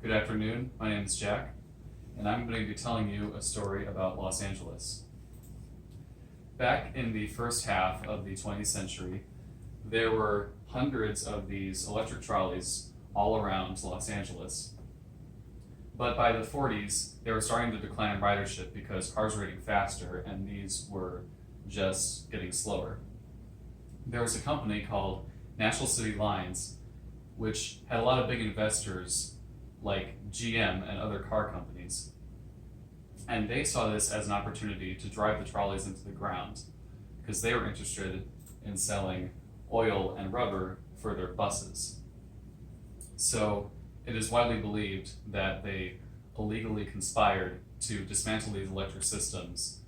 Good afternoon, my name is Jack, and I'm going to be telling you a story about Los Angeles. Back in the first half of the 20th century, there were hundreds of these electric trolleys all around Los Angeles. But by the 40s, they were starting to decline in ridership because cars were getting faster and these were just getting slower. There was a company called National City Lines, which had a lot of big investors like GM and other car companies. And they saw this as an opportunity to drive the trolleys into the ground because they were interested in selling oil and rubber for their buses. So it is widely believed that they illegally conspired to dismantle these electric systems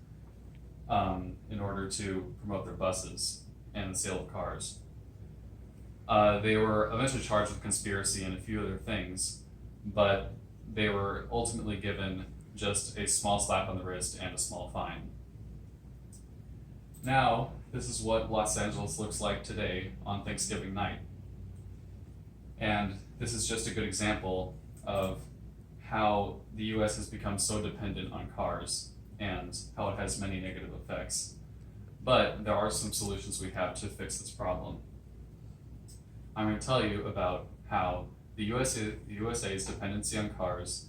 in order to promote their buses and the sale of cars. They were eventually charged with conspiracy and a few other things, but they were ultimately given just a small slap on the wrist and a small fine. Now, this is what Los Angeles looks like today on Thanksgiving night. And this is just a good example of how the US has become so dependent on cars and how it has many negative effects. But there are some solutions we have to fix this problem. I'm going to tell you about how the USA's dependency on cars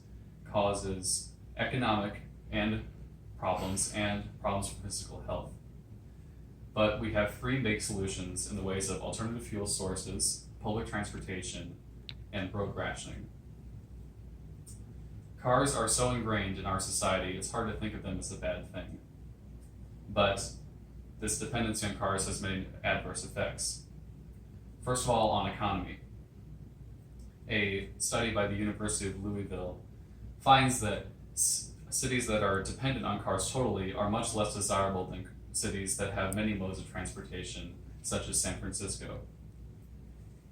causes economic problems for physical health. But we have three big solutions in the ways of alternative fuel sources, public transportation, and road rationing. Cars are so ingrained in our society, it's hard to think of them as a bad thing. But this dependency on cars has many adverse effects. First of all, on economy. A study by the University of Louisville finds that cities that are dependent on cars totally are much less desirable than cities that have many modes of transportation, such as San Francisco.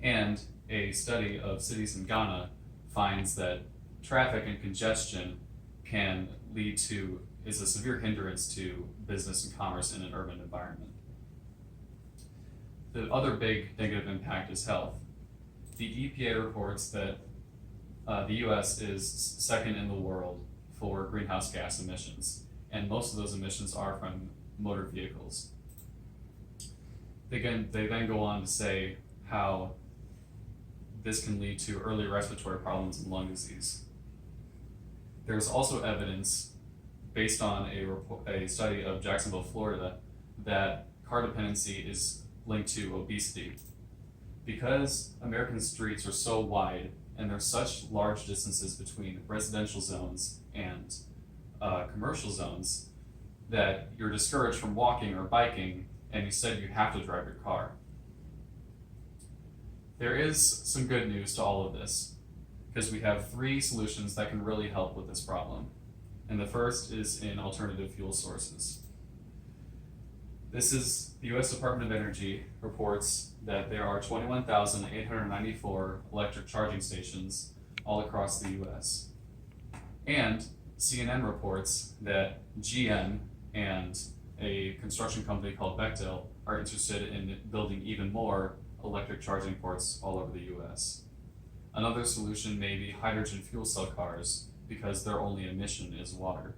And a study of cities in Ghana finds that traffic and congestion is a severe hindrance to business and commerce in an urban environment. The other big negative impact is health. The EPA reports that the US is second in the world for greenhouse gas emissions, and most of those emissions are from motor vehicles. They then go on to say how this can lead to early respiratory problems and lung disease. There's also evidence based on a study of Jacksonville, Florida, that car dependency is linked to obesity. Because American streets are so wide and there's such large distances between residential zones and commercial zones that you're discouraged from walking or biking, and instead you have to drive your car. There is some good news to all of this, because we have three solutions that can really help with this problem. And the first is in alternative fuel sources. The US Department of Energy reports that there are 21,894 electric charging stations all across the US. And CNN reports that GM and a construction company called Bechtel are interested in building even more electric charging ports all over the US. Another solution may be hydrogen fuel cell cars, because their only emission is water.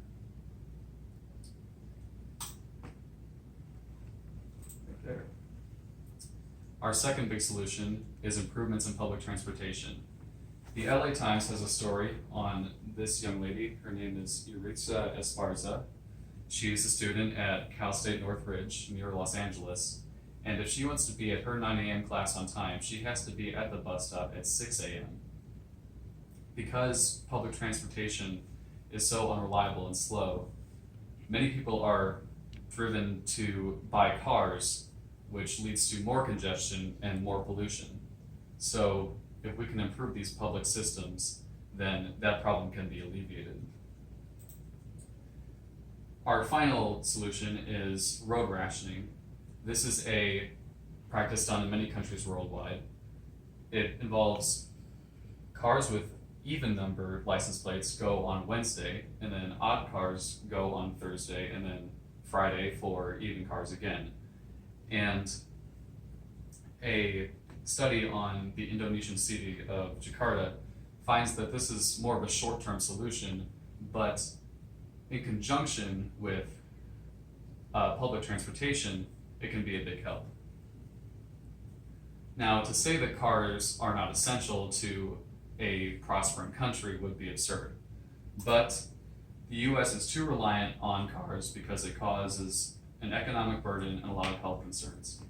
Right there. Our second big solution is improvements in public transportation. The LA Times has a story on this young lady. Her name is Yuritsa Esparza. She is a student at Cal State Northridge near Los Angeles. And if she wants to be at her 9 a.m. class on time, she has to be at the bus stop at 6 a.m. Because public transportation is so unreliable and slow, many people are driven to buy cars, which leads to more congestion and more pollution. So if we can improve these public systems, then that problem can be alleviated. Our final solution is road rationing. This is a practice done in many countries worldwide. It involves cars with even number license plates go on Wednesday, and then odd cars go on Thursday, and then Friday for even cars again. And a study on the Indonesian city of Jakarta finds that this is more of a short-term solution, but in conjunction with public transportation, it can be a big help. Now, to say that cars are not essential to a prospering country would be absurd, but the US is too reliant on cars because it causes an economic burden and a lot of health concerns.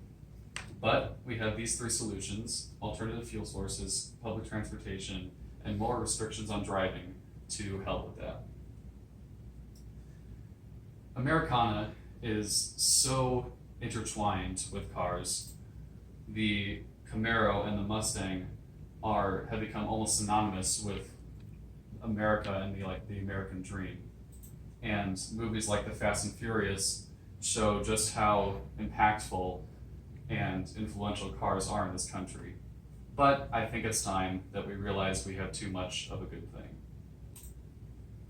But we have these three solutions: alternative fuel sources, public transportation, and more restrictions on driving to help with that. Americana is so intertwined with cars. The Camaro and the Mustang have become almost synonymous with America and the American dream. And movies like The Fast and Furious show just how impactful and influential cars are in this country. But I think it's time that we realize we have too much of a good thing.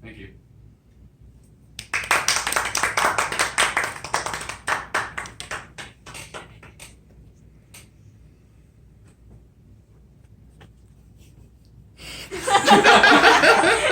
Thank you.